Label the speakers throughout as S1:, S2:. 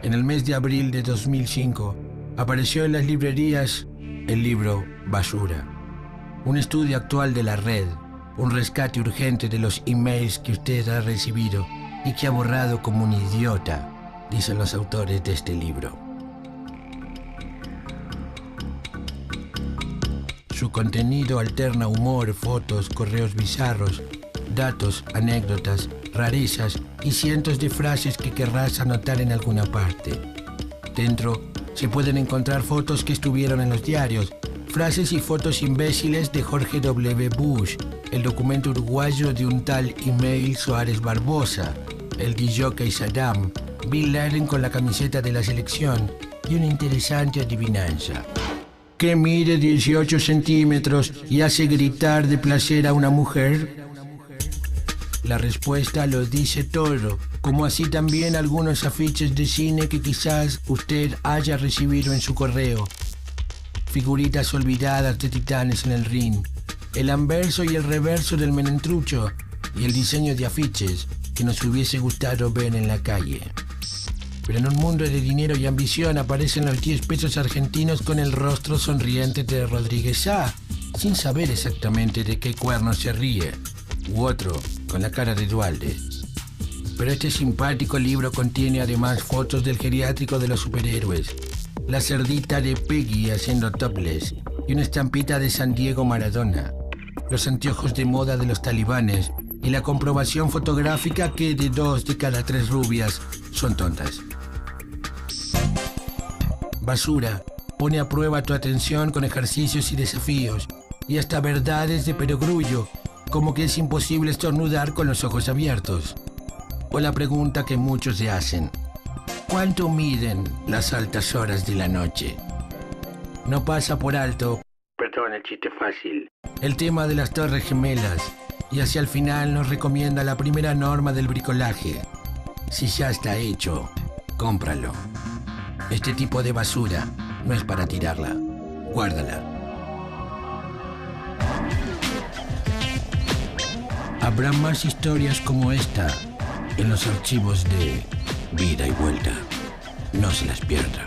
S1: En el mes de abril de 2005, apareció en las librerías el libro Basura, un estudio actual de la red, un rescate urgente de los emails que usted ha recibido y que ha borrado como un idiota, dicen los autores de este libro. Su contenido alterna humor, fotos, correos bizarros, datos, anécdotas, rarezas y cientos de frases que querrás anotar en alguna parte. Dentro se pueden encontrar fotos que estuvieron en los diarios, frases y fotos imbéciles de Jorge W. Bush, el documento uruguayo de un tal Email Soares Barbosa, el DJ Saddam, Bin Laden con la camiseta de la selección y una interesante adivinanza. ¿Qué mide 18 centímetros y hace gritar de placer a una mujer? La respuesta lo dice todo, como así también algunos afiches de cine que quizás usted haya recibido en su correo. Figuritas olvidadas de titanes en el ring, el anverso y el reverso del menentrucho y el diseño de afiches que nos hubiese gustado ver en la calle. Pero en un mundo de dinero y ambición aparecen los 10 pesos argentinos con el rostro sonriente de Rodríguez A, sin saber exactamente de qué cuerno se ríe, u otro con la cara de Dualde. Pero este simpático libro contiene además fotos del geriátrico de los superhéroes, la cerdita de Peggy haciendo topless y una estampita de San Diego Maradona, los anteojos de moda de los talibanes y la comprobación fotográfica que de 2 de cada 3 rubias son tontas. Basura pone a prueba tu atención con ejercicios y desafíos y hasta verdades de perogrullo, como que es imposible estornudar con los ojos abiertos. O la pregunta que muchos se hacen: ¿cuánto miden las altas horas de la noche? No pasa por alto, perdón el chiste fácil, el tema de las Torres Gemelas, y hacia el final nos recomienda la primera norma del bricolaje: si ya está hecho, cómpralo. Este tipo de basura no es para tirarla, guárdala. Habrá más historias como esta en los archivos de Vida y Vuelta. No se las pierda.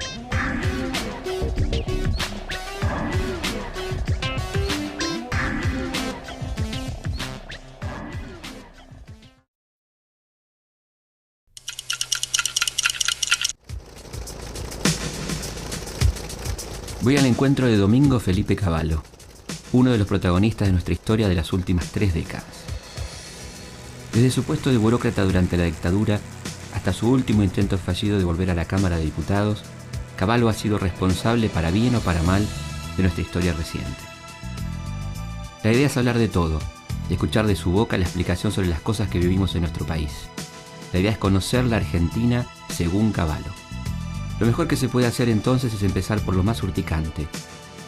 S2: Voy al encuentro de Domingo Felipe Cavallo, uno de los protagonistas de nuestra historia de las últimas 3 décadas. Desde su puesto de burócrata durante la dictadura hasta su último intento fallido de volver a la Cámara de Diputados, Cavallo ha sido responsable, para bien o para mal, de nuestra historia reciente. La idea es hablar de todo y escuchar de su boca la explicación sobre las cosas que vivimos en nuestro país. La idea es conocer la Argentina según Cavallo. Lo mejor que se puede hacer entonces es empezar por lo más urticante,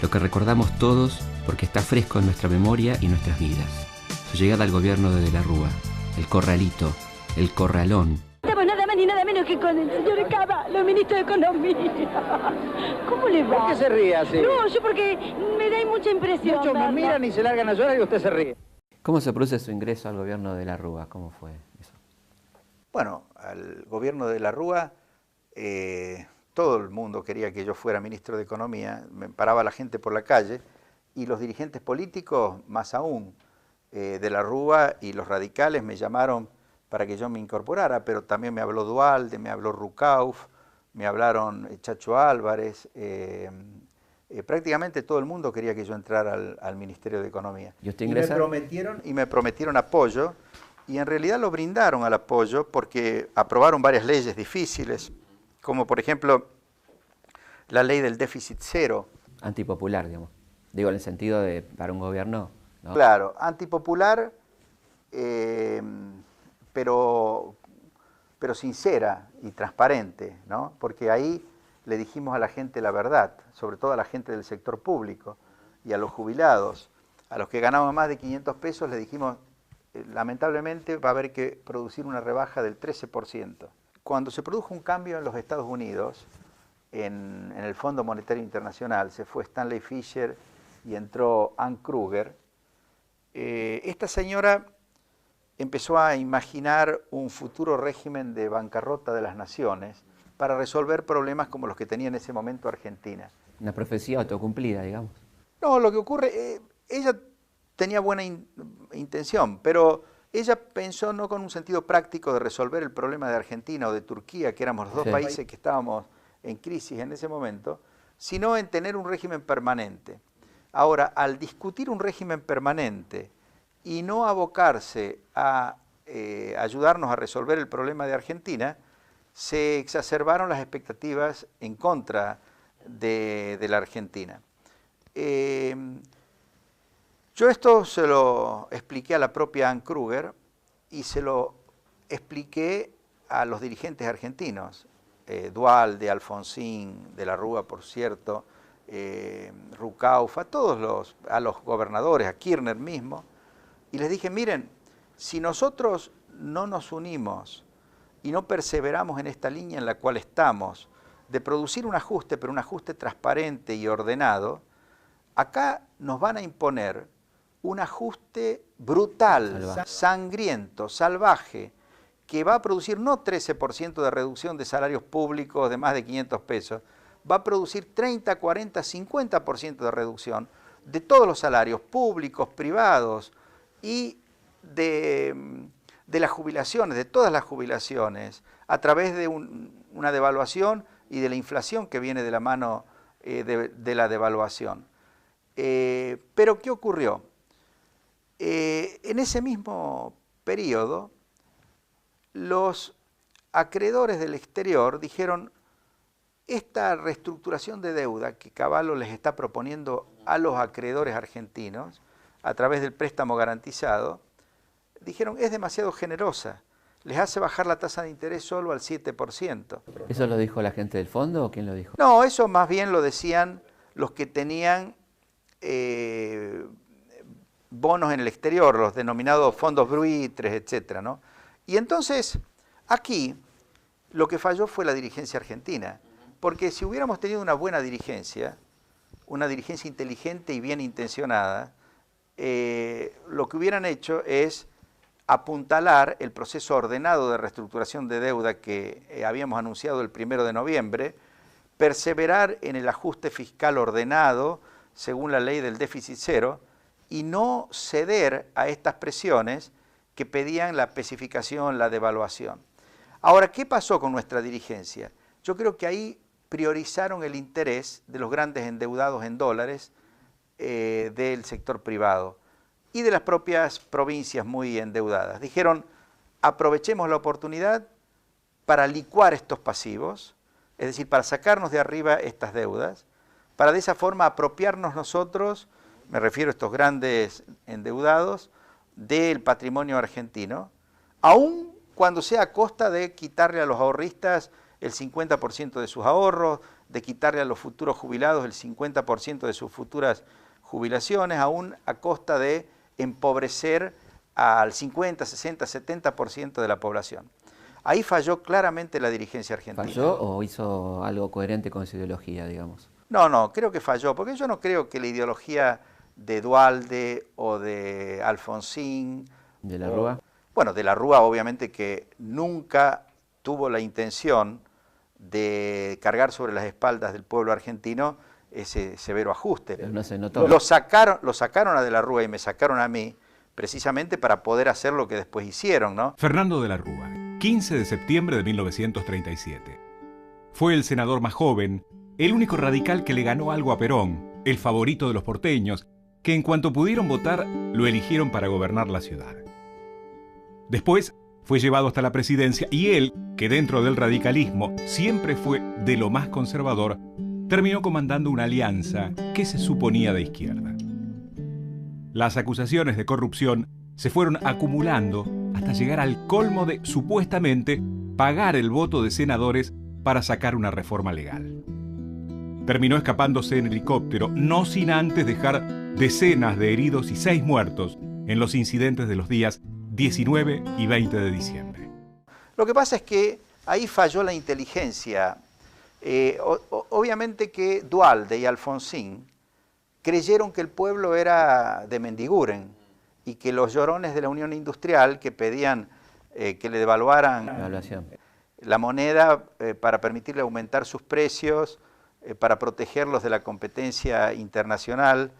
S2: lo que recordamos todos porque está fresco en nuestra memoria y nuestras vidas. Su llegada al gobierno de la Rúa, el corralito, el corralón.
S3: Estamos nada más ni nada menos que con el señor Cavallo, ministro de Economía. ¿Cómo le va?
S4: ¿Por qué se ríe así?
S3: No, yo porque me da mucha impresión.
S4: Muchos me
S3: verlo.
S4: miran y se largan a llorar y usted se ríe.
S2: ¿Cómo se produce su ingreso al gobierno de la Rúa? ¿Cómo fue eso?
S5: Bueno, al gobierno de la Rúa, todo el mundo quería que yo fuera ministro de Economía, me paraba la gente por la calle y los dirigentes políticos, más aún, de la Rúa y los radicales me llamaron para que yo me incorporara, pero también me habló Duhalde, me habló Rucauf, me hablaron Chacho Álvarez, prácticamente todo el mundo quería que yo entrara al Ministerio de Economía.
S2: ¿Y usted
S5: me
S2: ingresa?
S5: prometieron apoyo, y en realidad lo brindaron al apoyo porque aprobaron varias leyes difíciles, como por ejemplo la ley del déficit cero.
S2: Antipopular, digamos. Digo, en el sentido de para un gobierno, ¿no?
S5: Claro, antipopular, pero sincera y transparente, ¿no? Porque ahí le dijimos a la gente la verdad, sobre todo a la gente del sector público y a los jubilados, a los que ganaban más de 500 pesos, le dijimos, lamentablemente va a haber que producir una rebaja del 13%. Cuando se produjo un cambio en los Estados Unidos, en el Fondo Monetario Internacional, se fue Stanley Fischer y entró Ann Kruger, esta señora empezó a imaginar un futuro régimen de bancarrota de las naciones para resolver problemas como los que tenía en ese momento Argentina.
S2: Una profecía autocumplida, digamos.
S5: No, lo que ocurre, ella tenía buena intención, pero ella pensó no con un sentido práctico de resolver el problema de Argentina o de Turquía, que éramos los dos países que estábamos en crisis en ese momento, sino en tener un régimen permanente. Ahora, al discutir un régimen permanente y no abocarse a ayudarnos a resolver el problema de Argentina, se exacerbaron las expectativas en contra de la Argentina. Yo esto se lo expliqué a la propia Ann Kruger y se lo expliqué a los dirigentes argentinos, Duhalde, Alfonsín, de la Rúa, por cierto, Rucauf, a los gobernadores, a Kirchner mismo, y les dije, miren, si nosotros no nos unimos y no perseveramos en esta línea en la cual estamos, de producir un ajuste, pero un ajuste transparente y ordenado, acá nos van a imponer un ajuste brutal, sangriento, salvaje, que va a producir no 13% de reducción de salarios públicos de más de 500 pesos, va a producir 30, 40, 50% de reducción de todos los salarios públicos, privados y de las jubilaciones, de todas las jubilaciones, a través de una devaluación y de la inflación que viene de la mano de la devaluación. Pero ¿qué ocurrió? En ese mismo periodo, los acreedores del exterior dijeron, esta reestructuración de deuda que Cavallo les está proponiendo a los acreedores argentinos, a través del préstamo garantizado, dijeron, es demasiado generosa, les hace bajar la tasa de interés solo al 7%.
S2: ¿Eso lo dijo la gente del fondo o quién lo dijo?
S5: No, eso más bien lo decían los que tenían bonos en el exterior, los denominados fondos buitres, etcétera, ¿no? Y entonces, aquí, lo que falló fue la dirigencia argentina, porque si hubiéramos tenido una buena dirigencia, una dirigencia inteligente y bien intencionada, lo que hubieran hecho es apuntalar el proceso ordenado de reestructuración de deuda que habíamos anunciado el 1 de noviembre, perseverar en el ajuste fiscal ordenado según la ley del déficit cero y no ceder a estas presiones que pedían la especificación, la devaluación. Ahora, ¿qué pasó con nuestra dirigencia? Yo creo que ahí priorizaron el interés de los grandes endeudados en dólares del sector privado y de las propias provincias muy endeudadas. Dijeron, aprovechemos la oportunidad para licuar estos pasivos, es decir, para sacarnos de arriba estas deudas, para de esa forma apropiarnos nosotros, me refiero a estos grandes endeudados, del patrimonio argentino, aun cuando sea a costa de quitarle a los ahorristas el 50% de sus ahorros, de quitarle a los futuros jubilados el 50% de sus futuras jubilaciones, aún a costa de empobrecer al 50, 60, 70% de la población. Ahí falló claramente la dirigencia argentina.
S2: ¿Falló o hizo algo coherente con su ideología, digamos?
S5: No, creo que falló, porque yo no creo que la ideología de Duhalde o de Alfonsín...
S2: ¿De la Rúa?
S5: Bueno, de la Rúa obviamente que nunca tuvo la intención de cargar sobre las espaldas del pueblo argentino ese severo ajuste.
S2: Pero no se notó.
S5: Lo sacaron a de la Rúa y me sacaron a mí precisamente para poder hacer lo que después hicieron, ¿no?
S6: Fernando de la Rúa, 15 de septiembre de 1937. Fue el senador más joven, el único radical que le ganó algo a Perón, el favorito de los porteños, que en cuanto pudieron votar, lo eligieron para gobernar la ciudad. Después fue llevado hasta la presidencia y él, que dentro del radicalismo siempre fue de lo más conservador, terminó comandando una alianza que se suponía de izquierda. Las acusaciones de corrupción se fueron acumulando hasta llegar al colmo de, supuestamente, pagar el voto de senadores para sacar una reforma legal. Terminó escapándose en helicóptero, no sin antes dejar decenas de heridos y 6 muertos en los incidentes de los días 19 y 20 de diciembre.
S5: Lo que pasa es que ahí falló la inteligencia. Obviamente que Duhalde y Alfonsín creyeron que el pueblo era de Mendiguren y que los llorones de la Unión Industrial que pedían que le devaluaran la moneda para permitirle aumentar sus precios, para protegerlos de la competencia internacional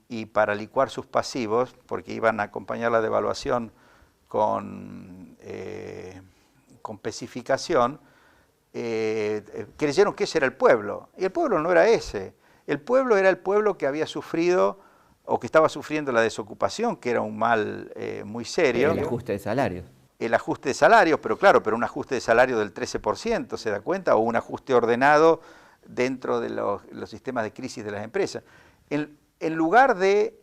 S5: y para licuar sus pasivos, porque iban a acompañar la devaluación con especificación, creyeron que ese era el pueblo, y el pueblo no era ese. El pueblo era el pueblo que había sufrido o que estaba sufriendo la desocupación, que era un mal muy serio.
S2: El ajuste de salarios.
S5: El ajuste de salarios, pero claro, pero un ajuste de salario del 13%, ¿se da cuenta? O un ajuste ordenado dentro de los sistemas de crisis de las empresas. En lugar de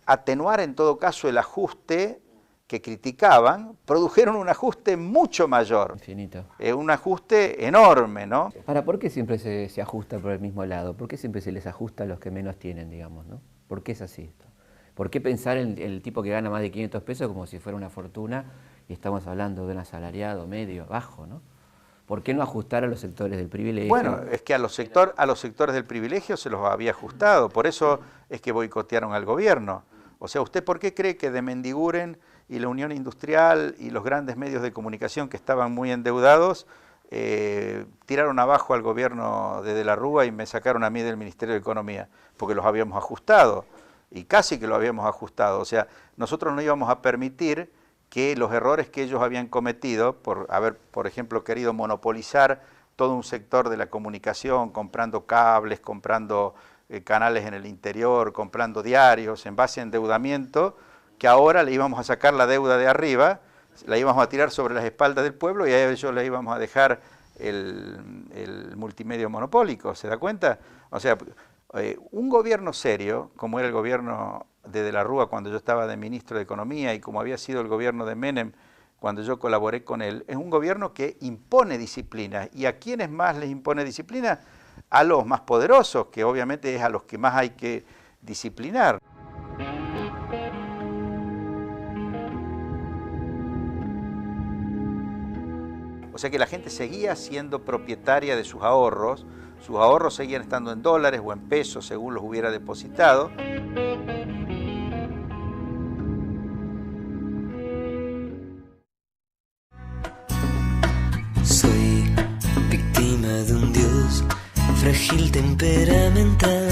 S5: atenuar en todo caso el ajuste que criticaban, produjeron un ajuste mucho mayor.
S2: Infinito.
S5: Un ajuste enorme, ¿no?
S2: ¿Por qué siempre se ajusta por el mismo lado? ¿Por qué siempre se les ajusta a los que menos tienen, digamos, ¿no? ¿Por qué es así esto? ¿Por qué pensar en el tipo que gana más de 500 pesos como si fuera una fortuna y estamos hablando de un asalariado medio, bajo, ¿no? ¿Por qué no ajustar a los sectores del privilegio?
S5: Bueno, es que a los sectores del privilegio se los había ajustado, por eso es que boicotearon al gobierno. O sea, ¿usted por qué cree que de Mendiguren y la Unión Industrial y los grandes medios de comunicación que estaban muy endeudados tiraron abajo al gobierno de la Rúa y me sacaron a mí del Ministerio de Economía? Porque los habíamos ajustado, y casi que lo habíamos ajustado. O sea, nosotros no íbamos a permitir que los errores que ellos habían cometido por haber, por ejemplo, querido monopolizar todo un sector de la comunicación, comprando cables, comprando canales en el interior, comprando diarios en base a endeudamiento, que ahora le íbamos a sacar la deuda de arriba, la íbamos a tirar sobre las espaldas del pueblo y a ellos le íbamos a dejar el multimedio monopólico, ¿se da cuenta? O sea, un gobierno serio, como era el gobierno de la Rúa cuando yo estaba de ministro de Economía y como había sido el gobierno de Menem cuando yo colaboré con él, es un gobierno que impone disciplina. ¿Y a quiénes más les impone disciplina? A los más poderosos, que obviamente es a los que más hay que disciplinar. O sea que la gente seguía siendo propietaria de sus ahorros seguían estando en dólares o en pesos según los hubiera depositado.
S7: Soy víctima de un dios frágil temperamental.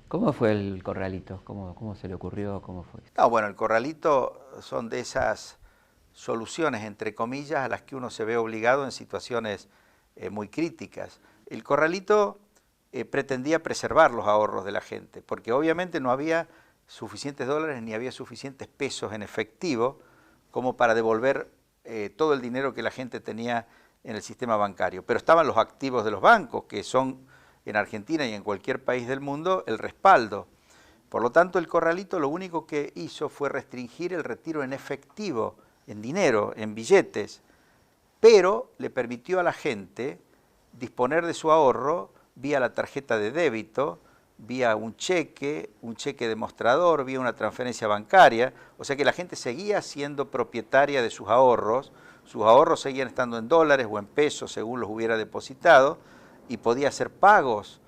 S2: ¿Cómo fue el corralito? ¿Cómo se le ocurrió? ¿Cómo fue?
S5: No, bueno, el corralito son de esas soluciones, entre comillas, a las que uno se ve obligado en situaciones muy críticas. El corralito pretendía preservar los ahorros de la gente, porque obviamente no había suficientes dólares ni había suficientes pesos en efectivo como para devolver todo el dinero que la gente tenía en el sistema bancario. Pero estaban los activos de los bancos, que son en Argentina y en cualquier país del mundo el respaldo. Por lo tanto, el corralito lo único que hizo fue restringir el retiro en efectivo, en dinero, en billetes, pero le permitió a la gente disponer de su ahorro vía la tarjeta de débito, vía un cheque demostrador, vía una transferencia bancaria, o sea que la gente seguía siendo propietaria de sus ahorros seguían estando en dólares o en pesos según los hubiera depositado, y podía hacer pagos,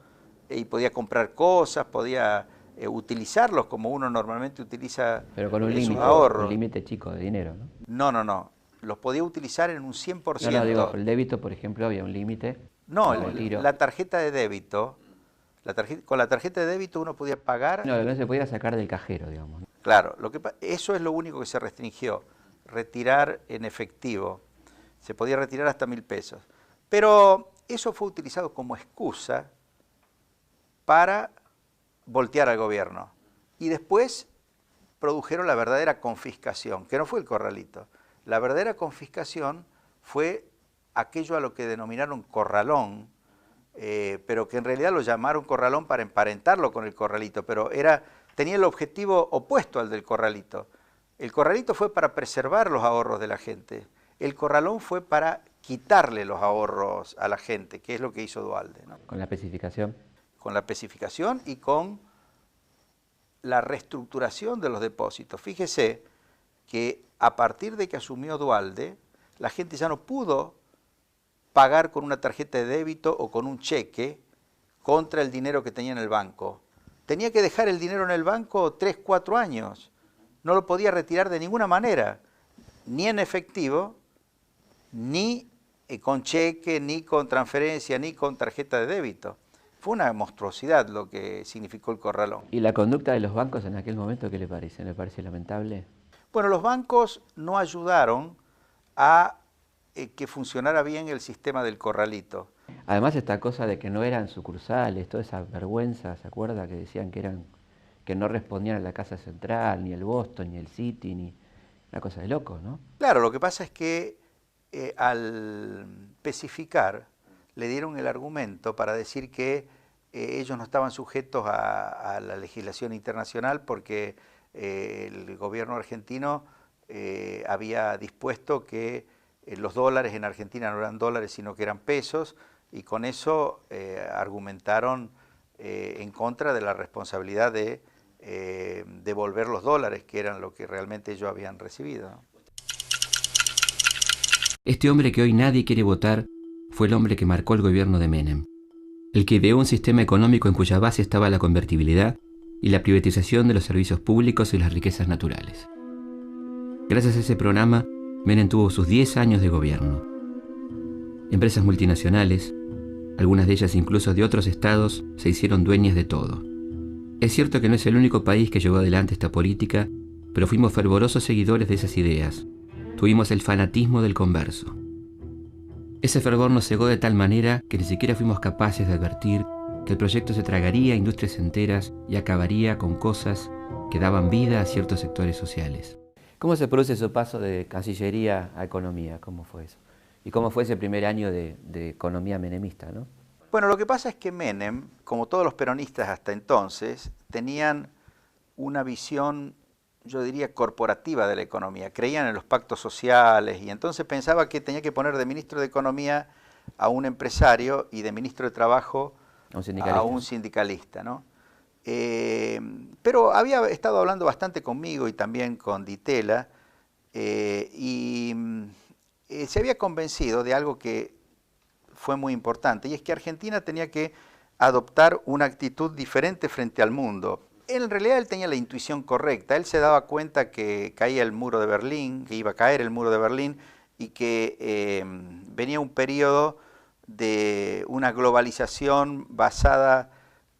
S5: y podía comprar cosas, podía utilizarlos como uno normalmente utiliza.
S2: Pero con un límite chico de dinero, ¿no?
S5: No, los podía utilizar en un 100%.
S2: No, digo, el débito, por ejemplo, había un límite.
S5: No, la tarjeta de débito, con la tarjeta de débito uno podía pagar.
S2: No, se podía sacar del cajero, digamos.
S5: Claro, eso es lo único que se restringió, retirar en efectivo. Se podía retirar hasta 1.000 pesos. Pero eso fue utilizado como excusa para voltear al gobierno. Y después produjeron la verdadera confiscación, que no fue el corralito. La verdadera confiscación fue aquello a lo que denominaron corralón, pero que en realidad lo llamaron corralón para emparentarlo con el corralito, pero tenía el objetivo opuesto al del corralito. El corralito fue para preservar los ahorros de la gente. El corralón fue para quitarle los ahorros a la gente, que es lo que hizo Duhalde, ¿no?
S2: ¿Con la especificación?
S5: Con la especificación y con la reestructuración de los depósitos. Fíjese que a partir de que asumió Duhalde, la gente ya no pudo pagar con una tarjeta de débito o con un cheque contra el dinero que tenía en el banco. Tenía que dejar el dinero en el banco 3, 4 años. No lo podía retirar de ninguna manera, ni en efectivo, ni con cheque, ni con transferencia, ni con tarjeta de débito. Fue una monstruosidad lo que significó el corralón.
S2: ¿Y la conducta de los bancos en aquel momento qué le parece? ¿Le parece lamentable?
S5: Bueno, los bancos no ayudaron a que funcionara bien el sistema del corralito.
S2: Además, esta cosa de que no eran sucursales, toda esa vergüenza, ¿se acuerda? Que decían que no respondían a la Casa Central, ni el Boston, ni el Citi, ni una cosa de locos, ¿no?
S5: Claro, lo que pasa es que al especificar le dieron el argumento para decir que ellos no estaban sujetos a la legislación internacional porque el gobierno argentino había dispuesto que los dólares en Argentina no eran dólares sino que eran pesos, y con eso argumentaron en contra de la responsabilidad de devolver los dólares, que eran lo que realmente ellos habían recibido, ¿no?
S2: Este hombre que hoy nadie quiere votar fue el hombre que marcó el gobierno de Menem, el que ideó un sistema económico en cuya base estaba la convertibilidad y la privatización de los servicios públicos y las riquezas naturales. Gracias a ese programa, Menem tuvo sus 10 años de gobierno. Empresas multinacionales, algunas de ellas incluso de otros estados, se hicieron dueñas de todo. Es cierto que no es el único país que llevó adelante esta política, pero fuimos fervorosos seguidores de esas ideas. Tuvimos el fanatismo del converso. Ese fervor nos cegó de tal manera que ni siquiera fuimos capaces de advertir que el proyecto se tragaría industrias enteras y acabaría con cosas que daban vida a ciertos sectores sociales. ¿Cómo se produce su paso de Cancillería a Economía? ¿Cómo fue eso? ¿Y cómo fue ese primer año de economía menemista, ¿no?
S5: Bueno, lo que pasa es que Menem, como todos los peronistas hasta entonces, tenían una visión, yo diría, corporativa de la economía. Creían en los pactos sociales y entonces pensaba que tenía que poner de ministro de Economía a un empresario y de ministro de Trabajo a un sindicalista, ¿no? Pero había estado hablando bastante conmigo y también con Di Tella y se había convencido de algo que fue muy importante, y es que Argentina tenía que adoptar una actitud diferente frente al mundo. En realidad él tenía la intuición correcta, él se daba cuenta que caía el muro de Berlín, que iba a caer el muro de Berlín y que venía un periodo de una globalización basada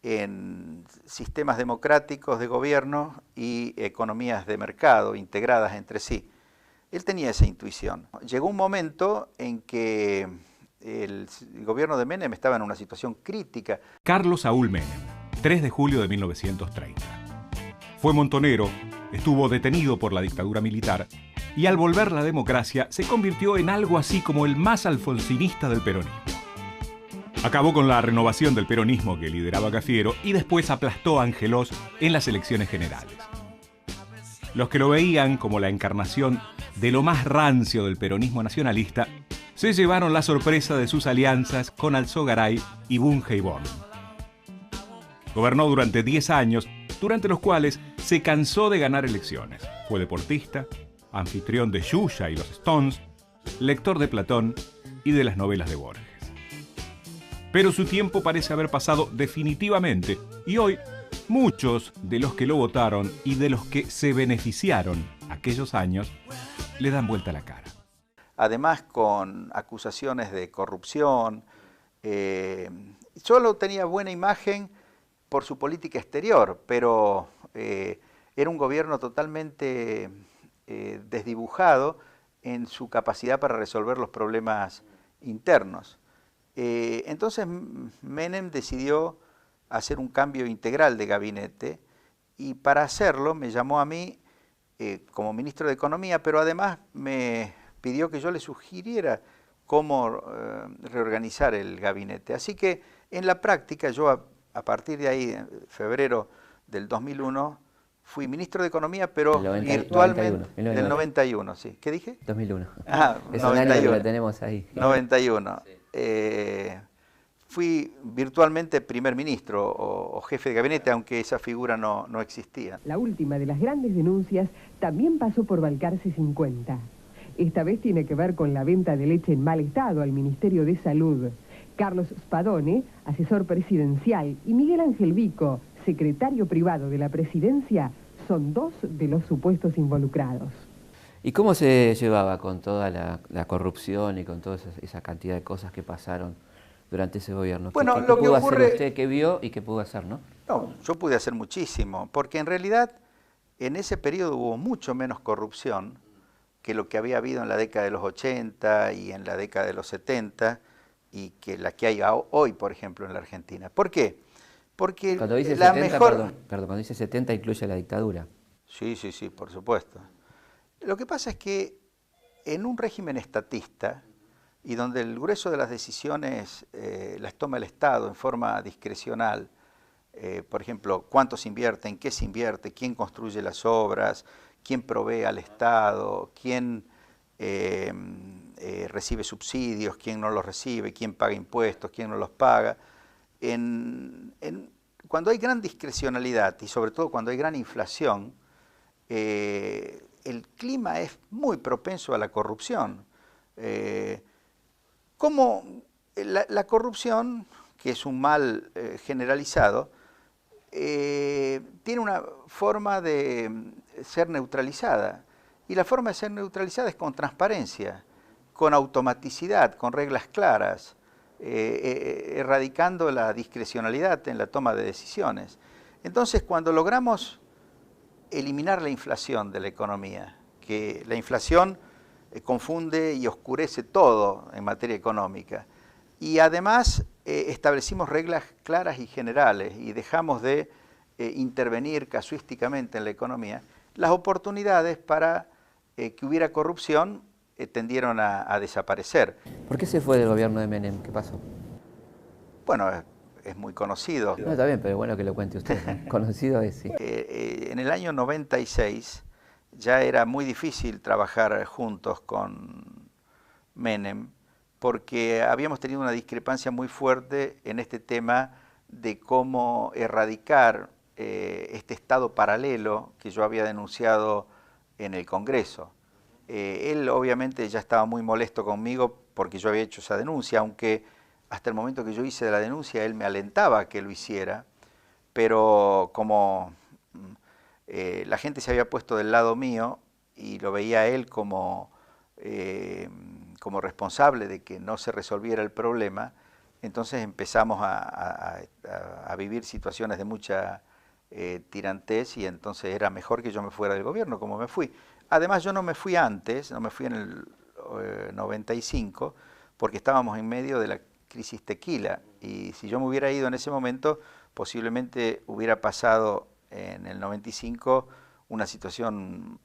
S5: en sistemas democráticos de gobierno y economías de mercado integradas entre sí. Él tenía esa intuición. Llegó un momento en que el gobierno de Menem estaba en una situación crítica.
S6: Carlos Saúl Menem, 3 de julio de 1930. Fue montonero, estuvo detenido por la dictadura militar y al volver la democracia se convirtió en algo así como el más alfonsinista del peronismo. Acabó con la renovación del peronismo que lideraba Cafiero y después aplastó a Angelós en las elecciones generales. Los que lo veían como la encarnación de lo más rancio del peronismo nacionalista se llevaron la sorpresa de sus alianzas con Alzogaray y Bunge-Ibón. Gobernó durante 10 años, durante los cuales se cansó de ganar elecciones. Fue deportista, anfitrión de Yuya y los Stones, lector de Platón y de las novelas de Borges. Pero su tiempo parece haber pasado definitivamente y hoy muchos de los que lo votaron y de los que se beneficiaron aquellos años le dan vuelta la cara.
S5: Además, con acusaciones de corrupción, solo tenía buena imagen por su política exterior, pero era un gobierno totalmente desdibujado en su capacidad para resolver los problemas internos. Entonces Menem decidió hacer un cambio integral de gabinete y para hacerlo me llamó a mí como ministro de Economía, pero además me pidió que yo le sugiriera cómo reorganizar el gabinete. Así que en la práctica yo a partir de ahí, en febrero del 2001, fui ministro de Economía, pero virtualmente 91. Del 91, sí. ¿Qué dije?
S2: 2001.
S5: Ah,
S2: es
S5: 91.
S2: Un año que lo tenemos ahí.
S5: 91.
S2: Sí.
S5: Fui virtualmente primer ministro o jefe de gabinete, aunque esa figura no existía.
S8: La última de las grandes denuncias también pasó por Balcarce 50. Esta vez tiene que ver con la venta de leche en mal estado al Ministerio de Salud. Carlos Spadone, asesor presidencial, y Miguel Ángel Vico, secretario privado de la presidencia, son dos de los supuestos involucrados.
S2: ¿Y cómo se llevaba con toda la corrupción y con toda esa cantidad de cosas que pasaron durante ese gobierno?
S5: Bueno,
S2: ¿Qué
S5: lo que
S2: pudo
S5: ocurre...
S2: hacer usted, qué vio y qué pudo hacer, no?
S5: No, yo pude hacer muchísimo, porque en realidad en ese periodo hubo mucho menos corrupción que lo que había habido en la década de los 80 y en la década de los 70 y que la que hay hoy, por ejemplo, en la Argentina. ¿Por qué? Porque
S2: cuando dice
S5: la
S2: 70,
S5: mejor...
S2: perdón, cuando dice 70 incluye la dictadura.
S5: Sí, por supuesto. Lo que pasa es que en un régimen estatista y donde el grueso de las decisiones las toma el Estado en forma discrecional, por ejemplo, cuánto se invierte, en qué se invierte, quién construye las obras, quién provee al Estado, quién recibe subsidios, quién no los recibe, quién paga impuestos, quién no los paga. Cuando hay gran discrecionalidad y sobre todo cuando hay gran inflación, el clima es muy propenso a la corrupción. Como la corrupción, que es un mal generalizado, tiene una forma de ser neutralizada. Y la forma de ser neutralizada es con transparencia, con automaticidad, con reglas claras, erradicando la discrecionalidad en la toma de decisiones. Entonces, cuando logramos eliminar la inflación de la economía, que la inflación confunde y oscurece todo en materia económica, y además establecimos reglas claras y generales y dejamos de intervenir casuísticamente en la economía, las oportunidades para que hubiera corrupción tendieron a desaparecer.
S2: ¿Por qué se fue del gobierno de Menem? ¿Qué pasó?
S5: Bueno, es muy conocido.
S2: No, está bien, pero bueno que lo cuente usted, ¿no? Conocido es, sí.
S5: En el año 96 ya era muy difícil trabajar juntos con Menem porque habíamos tenido una discrepancia muy fuerte en este tema de cómo erradicar este estado paralelo que yo había denunciado en el Congreso. Él obviamente ya estaba muy molesto conmigo porque yo había hecho esa denuncia, aunque hasta el momento que yo hice la denuncia él me alentaba a que lo hiciera, pero como la gente se había puesto del lado mío y lo veía a él como responsable de que no se resolviera el problema, entonces empezamos a vivir situaciones de mucha tirantez y entonces era mejor que yo me fuera del gobierno, como me fui. Además yo no me fui antes, no me fui en el 95, porque estábamos en medio de la crisis tequila y si yo me hubiera ido en ese momento, posiblemente hubiera pasado en el 95 una situación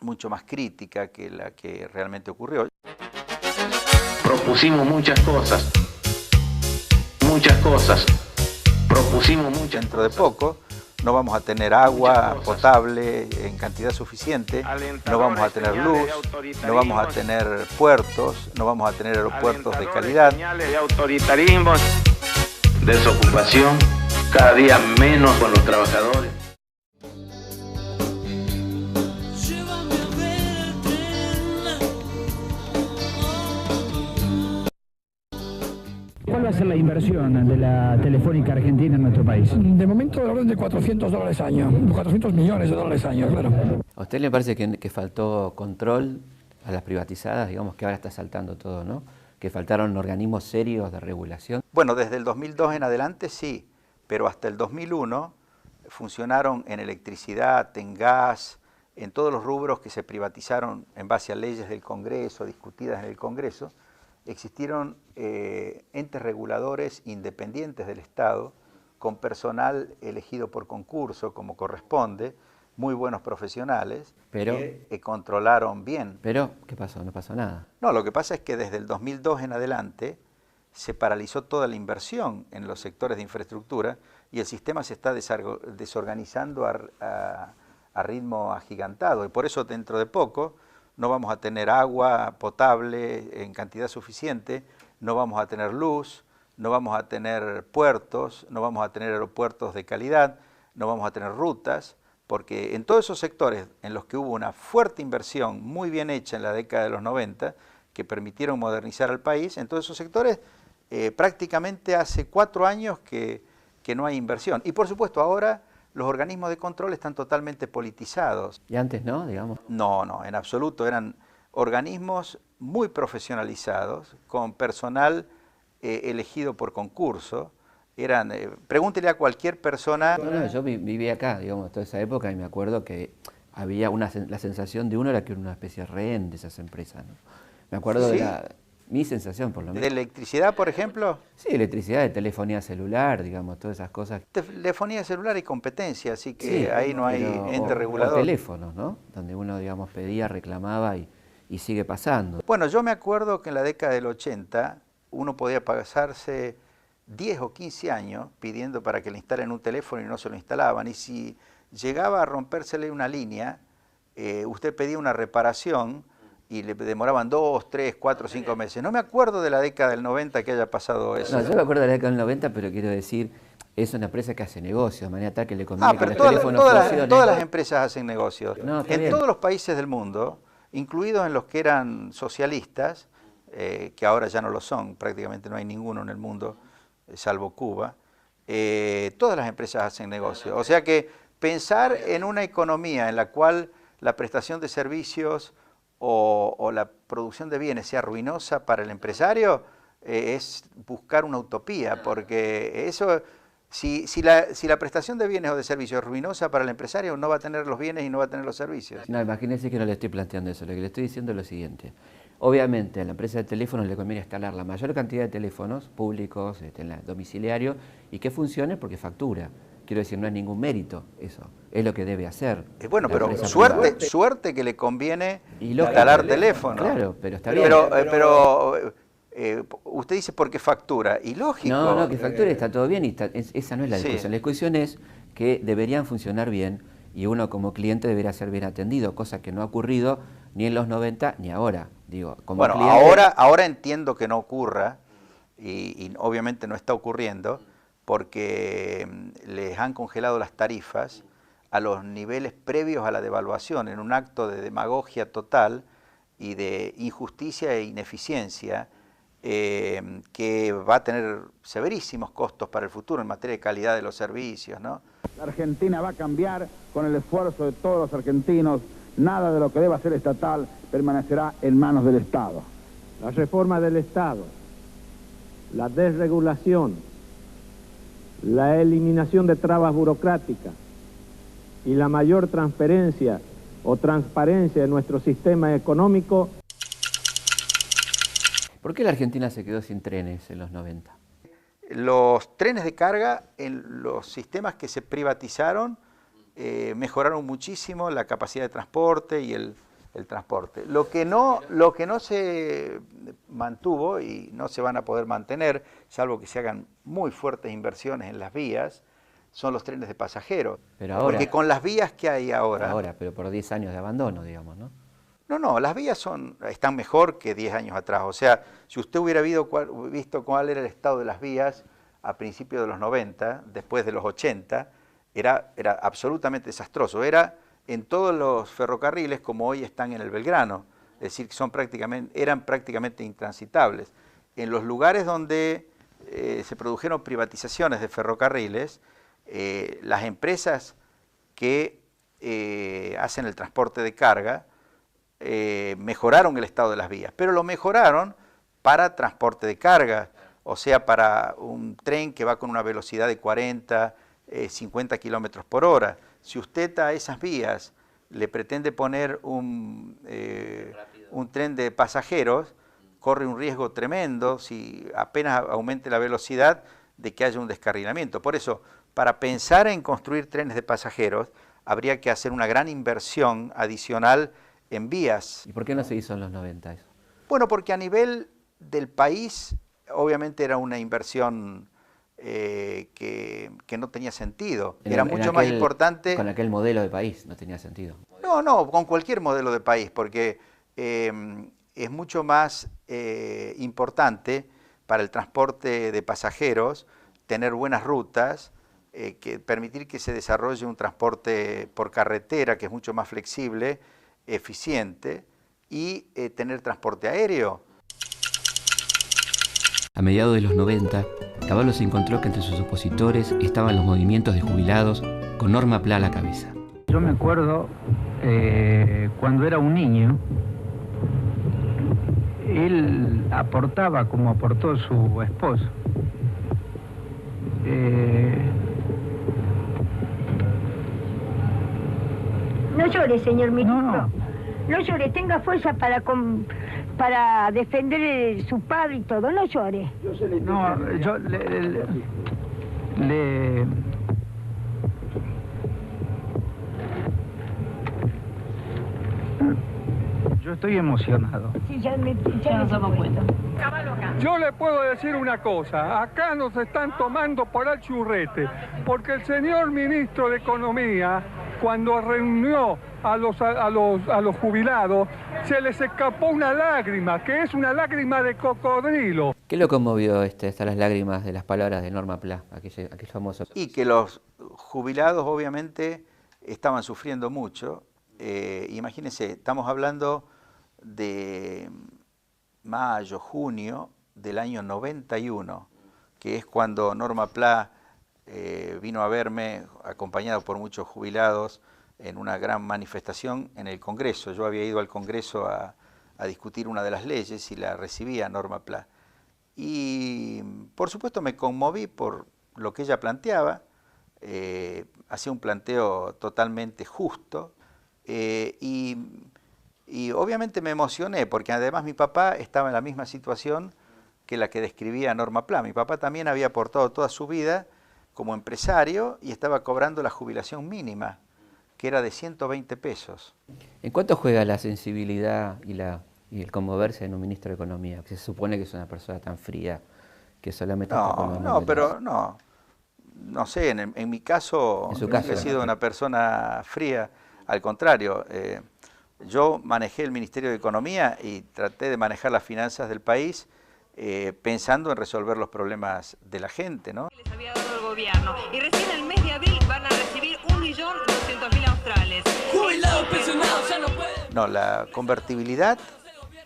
S5: mucho más crítica que la que realmente ocurrió.
S9: Propusimos muchas cosas, propusimos muchas
S5: dentro de poco no vamos a tener agua potable en cantidad suficiente, no vamos a tener luz, no vamos a tener puertos, no vamos a tener aeropuertos de calidad.
S9: Señales de autoritarismo, desocupación, cada día menos con los trabajadores.
S10: ¿Cuál va a ser la inversión de la Telefónica Argentina en nuestro país?
S11: De momento del orden de $400 año, 400 millones de dólares año, claro.
S2: ¿A usted le parece que faltó control a las privatizadas? Digamos que ahora está saltando todo, ¿no? Que faltaron organismos serios de regulación.
S5: Bueno, desde el 2002 en adelante sí, pero hasta el 2001 funcionaron en electricidad, en gas, en todos los rubros que se privatizaron en base a leyes del Congreso, discutidas en el Congreso. Existieron entes reguladores independientes del Estado, con personal elegido por concurso, como corresponde, muy buenos profesionales,
S2: pero,
S5: que controlaron bien.
S2: Pero, ¿qué pasó? No pasó nada.
S5: No, lo que pasa es que desde el 2002 en adelante se paralizó toda la inversión en los sectores de infraestructura y el sistema se está desorganizando a ritmo agigantado. Y por eso dentro de poco no vamos a tener agua potable en cantidad suficiente, no vamos a tener luz, no vamos a tener puertos, no vamos a tener aeropuertos de calidad, no vamos a tener rutas, porque en todos esos sectores en los que hubo una fuerte inversión muy bien hecha en la década de los 90, que permitieron modernizar al país, en todos esos sectores prácticamente hace 4 años que no hay inversión. Y por supuesto ahora los organismos de control están totalmente politizados.
S2: ¿Y antes no, digamos?
S5: No, no, en absoluto. Eran organismos muy profesionalizados, con personal elegido por concurso. Pregúntele a cualquier persona.
S2: No, yo viví acá, digamos, toda esa época y me acuerdo que había la sensación de uno era que era una especie de rehén de esas empresas, ¿no? Me acuerdo
S5: ¿Sí?
S2: de mi sensación, por lo menos.
S5: ¿De electricidad, por ejemplo?
S2: Sí, electricidad, de telefonía celular, digamos, todas esas cosas.
S5: Telefonía celular y competencia, así que
S2: Sí,
S5: ahí no hay ente regulador.
S2: O teléfonos, ¿no? Donde uno, digamos, pedía, reclamaba y sigue pasando.
S5: Bueno, yo me acuerdo que en la década del 80 uno podía pasarse 10 o 15 años pidiendo para que le instalen un teléfono y no se lo instalaban. Y si llegaba a rompérsele una línea, usted pedía una reparación y le demoraban 2, 3, 4, 5 meses. No me acuerdo de la década del 90 que haya pasado eso.
S2: No, yo me acuerdo de la década del 90, pero quiero decir, es una empresa que hace negocios, de manera tal que le conviene que los teléfonos funcionen.
S5: Todas las empresas hacen negocios.
S2: No,
S5: en todos los países del mundo, incluidos en los que eran socialistas, que ahora ya no lo son, prácticamente no hay ninguno en el mundo, salvo Cuba, todas las empresas hacen negocios. O sea que pensar en una economía en la cual la prestación de servicios o la producción de bienes sea ruinosa para el empresario es buscar una utopía, porque eso, si la prestación de bienes o de servicios es ruinosa para el empresario, no va a tener los bienes y no va a tener los servicios.
S2: No, imagínense que no le estoy planteando eso, lo que le estoy diciendo es lo siguiente. Obviamente a la empresa de teléfonos le conviene instalar la mayor cantidad de teléfonos públicos, domiciliarios, y que funcione porque factura. Quiero decir, no es ningún mérito eso, es lo que debe hacer.
S5: Bueno, pero suerte que le conviene instalar teléfonos.
S2: Claro, pero está bien.
S5: Pero usted dice porque factura, y lógico.
S2: No, que facture está todo bien, y esa no es la discusión. Sí. La discusión es que deberían funcionar bien y uno como cliente debería ser bien atendido, cosa que no ha ocurrido ni en los 90 ni ahora. Digo, como
S5: bueno,
S2: cliente...
S5: ahora entiendo que no ocurra, y obviamente no está ocurriendo, porque les han congelado las tarifas a los niveles previos a la devaluación, en un acto de demagogia total y de injusticia e ineficiencia, que va a tener severísimos costos para el futuro en materia de calidad de los servicios, ¿no?
S12: La Argentina va a cambiar con el esfuerzo de todos los argentinos. Nada de lo que deba ser estatal permanecerá en manos del Estado.
S13: La reforma del Estado, la desregulación, la eliminación de trabas burocráticas y la mayor transparencia o transparencia de nuestro sistema económico.
S2: ¿Por qué la Argentina se quedó sin trenes en los 90?
S5: Los trenes de carga en los sistemas que se privatizaron mejoraron muchísimo la capacidad de transporte y el transporte. Lo que no se mantuvo y no se van a poder mantener, salvo que se hagan muy fuertes inversiones en las vías, son los trenes de pasajeros.
S2: Pero ahora,
S5: porque con las vías que hay ahora...
S2: Ahora, pero por 10 años de abandono, digamos, ¿no?
S5: No, las vías están mejor que 10 años atrás. O sea, si usted hubiera visto cuál era el estado de las vías a principios de los 90, después de los 80, era absolutamente desastroso. Era en todos los ferrocarriles como hoy están en el Belgrano. Es decir, que eran prácticamente intransitables. En los lugares donde se produjeron privatizaciones de ferrocarriles, las empresas que hacen el transporte de carga mejoraron el estado de las vías, pero lo mejoraron para transporte de carga, o sea, para un tren que va con una velocidad de 40, 50 kilómetros por hora. Si usted a esas vías le pretende poner un tren de pasajeros, corre un riesgo tremendo, si apenas aumente la velocidad, de que haya un descarrilamiento. Por eso, para pensar en construir trenes de pasajeros, habría que hacer una gran inversión adicional en vías.
S2: ¿Y por qué no se hizo en los 90 eso?
S5: Bueno, porque a nivel del país, obviamente era una inversión que no tenía sentido. Era mucho más importante...
S2: Con aquel modelo de país no tenía sentido.
S5: No, con cualquier modelo de país, porque es mucho más importante para el transporte de pasajeros tener buenas rutas, permitir que se desarrolle un transporte por carretera que es mucho más flexible, eficiente, y tener transporte aéreo.
S2: A mediados de los 90, Cavallo se encontró que entre sus opositores estaban los movimientos de jubilados con Norma Pla a la cabeza.
S10: Yo me acuerdo cuando era un niño, él aportaba como aportó su esposo.
S3: No llore, señor ministro. No llore, tenga fuerza para defender su padre y todo. No llore.
S10: Yo estoy emocionado.
S3: Sí, ya nos damos cuenta.
S14: Yo le puedo decir una cosa, acá nos están tomando por el churrete, porque el señor ministro de Economía, cuando reunió a los jubilados, se les escapó una lágrima, que es una lágrima de cocodrilo.
S2: ¿Qué lo conmovió hasta las lágrimas de las palabras de Norma Pla, aquel famoso?
S5: Y que los jubilados obviamente estaban sufriendo mucho. Imagínense, estamos hablando de mayo, junio del año 91, que es cuando Norma Pla vino a verme, acompañado por muchos jubilados, en una gran manifestación en el Congreso. Yo había ido al Congreso a discutir una de las leyes y la recibí a Norma Pla. Y por supuesto me conmoví por lo que ella planteaba, hacía un planteo totalmente justo, y obviamente me emocioné, porque además mi papá estaba en la misma situación que la que describía Norma Pla. Mi papá también había aportado toda su vida como empresario y estaba cobrando la jubilación mínima, que era de 120 pesos.
S2: ¿En cuánto juega la sensibilidad y el conmoverse en un ministro de Economía, que se supone que es una persona tan fría, que solamente...
S5: No sé, en mi caso, he sido una persona fría, al contrario. Yo manejé el Ministerio de Economía y traté de manejar las finanzas del país pensando en resolver los problemas de la gente, ¿no?
S15: Les había dado el gobierno y recién el mes de abril van a recibir 1.200.000 australes. Jubilados, pensionados, ya no pueden.
S5: No, la convertibilidad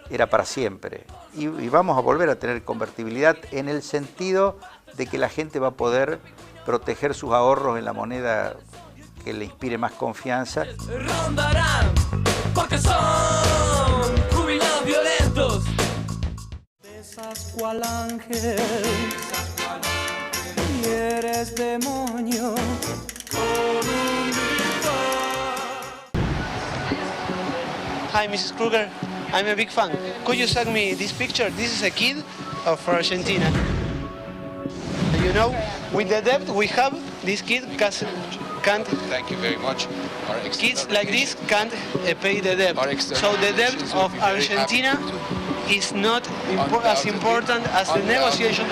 S5: era para siempre y vamos a volver a tener convertibilidad en el sentido de que la gente va a poder proteger sus ahorros en la moneda que le inspire más confianza.
S7: Rondarán porque son jubilados violentos. Besas cual ángel y eres demonio con un grito.
S16: Hi, Mrs. Kruger. I'm a big fan. Could you send me this picture? This is a kid of Argentina. You know, with the debt we have, this kid can't.
S17: Thank you very much.
S16: Kids like this can't pay the debt. So the debt of Argentina is not as important as the negotiation.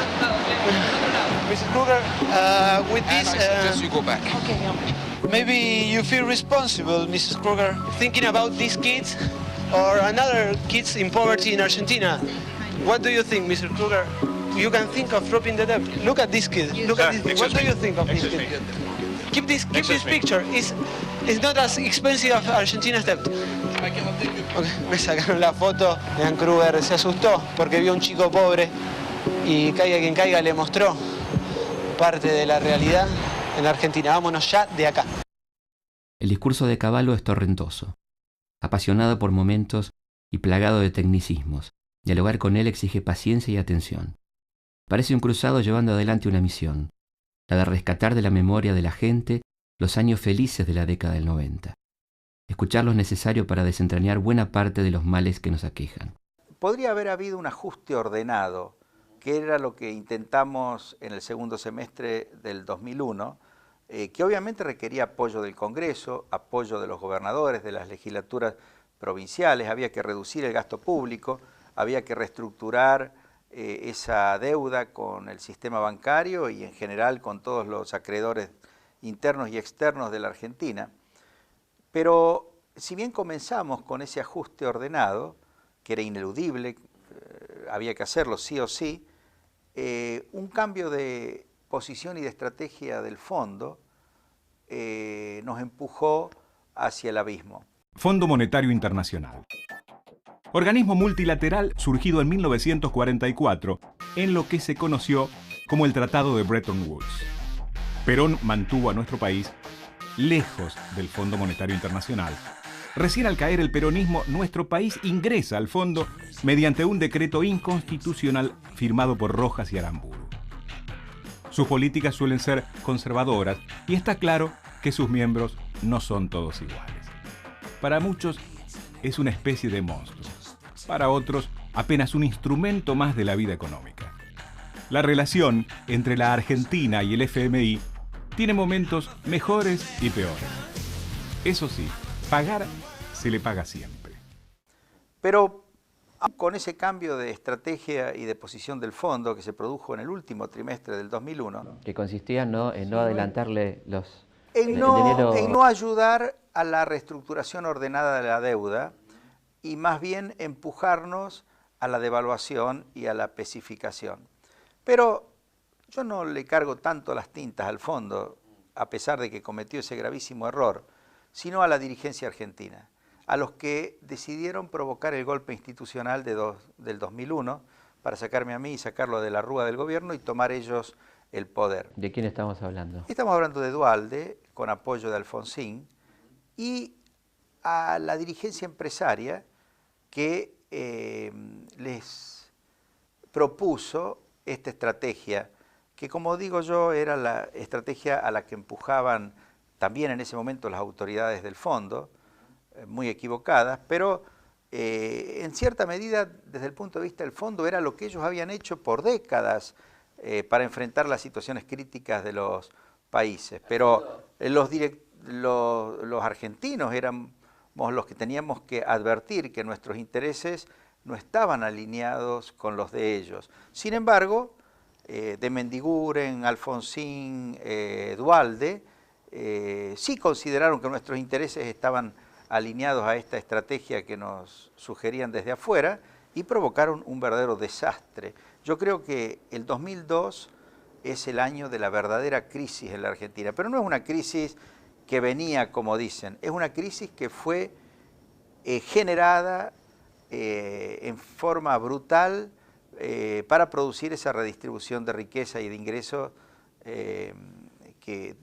S16: Kruger, with this...
S17: I suggest you go back.
S16: Okay, maybe you feel responsible, Mrs. Kruger, thinking about these kids or another kids in poverty in Argentina. What do you think, Mr. Kruger? You can think of dropping the debt. Look at this kid. Look at this. What do you think of this kid? Keep this picture. It's not as expensive as Argentina's debt. Okay. Me sacaron la foto. Ian Kruger se asustó porque vio a un chico pobre y caiga quien caiga le mostró parte de la realidad en la Argentina. Vámonos ya de acá.
S2: El discurso de Cavallo es torrentoso, apasionado por momentos y plagado de tecnicismos. Dialogar con él exige paciencia y atención. Parece un cruzado llevando adelante una misión, la de rescatar de la memoria de la gente los años felices de la década del 90. Escucharlo es necesario para desentrañar buena parte de los males que nos aquejan.
S5: Podría haber habido un ajuste ordenado, que era lo que intentamos en el segundo semestre del 2001, que obviamente requería apoyo del Congreso, apoyo de los gobernadores, de las legislaturas provinciales, había que reducir el gasto público, había que reestructurar esa deuda con el sistema bancario y en general con todos los acreedores internos y externos de la Argentina. Pero si bien comenzamos con ese ajuste ordenado, que era ineludible, había que hacerlo sí o sí, un cambio de posición y de estrategia del fondo nos empujó hacia el abismo.
S6: Fondo Monetario Internacional. Organismo multilateral surgido en 1944 en lo que se conoció como el Tratado de Bretton Woods. Perón mantuvo a nuestro país lejos del Fondo Monetario Internacional. Recién al caer el peronismo, nuestro país ingresa al fondo mediante un decreto inconstitucional firmado por Rojas y Aramburu. Sus políticas suelen ser conservadoras y está claro que sus miembros no son todos iguales. Para muchos es una especie de monstruo, para otros apenas un instrumento más de la vida económica. La relación entre la Argentina y el FMI tiene momentos mejores y peores. Eso sí, pagar se le paga siempre.
S5: Pero con ese cambio de estrategia y de posición del fondo que se produjo en el último trimestre del 2001...
S2: Que consistía en no adelantarle los...
S5: En no ayudar a la reestructuración ordenada de la deuda y más bien empujarnos a la devaluación y a la pesificación. Pero yo no le cargo tanto las tintas al fondo, a pesar de que cometió ese gravísimo error, sino a la dirigencia argentina, a los que decidieron provocar el golpe institucional del 2001 para sacarme a mí y sacarlo de la rúa del gobierno y tomar ellos el poder.
S2: ¿De quién estamos hablando?
S5: Estamos hablando de Duhalde, con apoyo de Alfonsín, y a la dirigencia empresaria que les propuso esta estrategia, que como digo yo era la estrategia a la que empujaban también en ese momento las autoridades del fondo, muy equivocadas, pero en cierta medida desde el punto de vista del fondo era lo que ellos habían hecho por décadas para enfrentar las situaciones críticas de los países. Pero los argentinos éramos los que teníamos que advertir que nuestros intereses no estaban alineados con los de ellos. Sin embargo, de Mendiguren, Alfonsín, Duhalde, sí consideraron que nuestros intereses estaban alineados a esta estrategia que nos sugerían desde afuera y provocaron un verdadero desastre. Yo creo que el 2002 es el año de la verdadera crisis en la Argentina, pero no es una crisis que venía, como dicen, es una crisis que fue generada en forma brutal para producir esa redistribución de riqueza y de ingresos que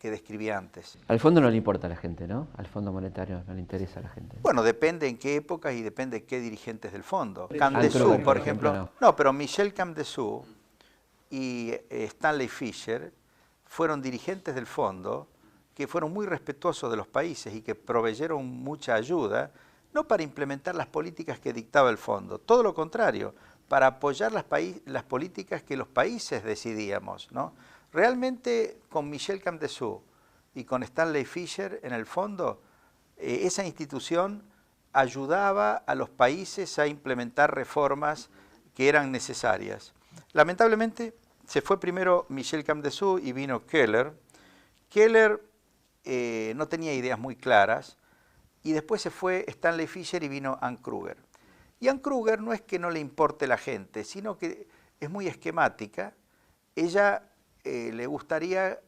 S5: describí antes.
S2: Al fondo no le importa a la gente, ¿no? Al Fondo Monetario no le interesa a la gente.
S5: Bueno, depende en qué épocas y depende qué dirigentes del fondo. Camdesú, por ejemplo. No, pero Michel Camdesú y Stanley Fischer fueron dirigentes del fondo que fueron muy respetuosos de los países y que proveyeron mucha ayuda, no para implementar las políticas que dictaba el fondo, todo lo contrario, para apoyar las políticas que los países decidíamos, ¿no? Realmente con Michel Camdesú y con Stanley Fischer en el fondo, esa institución ayudaba a los países a implementar reformas que eran necesarias. Lamentablemente, se fue primero Michel Camdessus y vino Keller. Keller no tenía ideas muy claras, y después se fue Stanley Fischer y vino Anne Kruger. Y Anne Kruger no es que no le importe la gente, sino que es muy esquemática. A ella le gustaría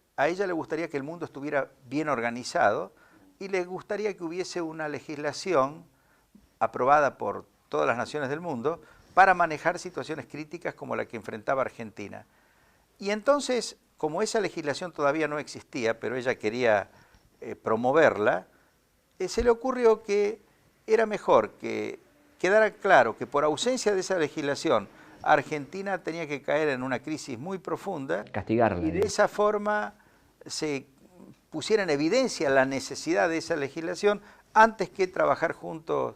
S5: que el mundo estuviera bien organizado y le gustaría que hubiese una legislación aprobada por todas las naciones del mundo para manejar situaciones críticas como la que enfrentaba Argentina. Y entonces, como esa legislación todavía no existía, pero ella quería promoverla, se le ocurrió que era mejor que quedara claro que por ausencia de esa legislación Argentina tenía que caer en una crisis muy profunda,
S2: castigarla,
S5: y de esa forma se pusiera en evidencia la necesidad de esa legislación antes que trabajar juntos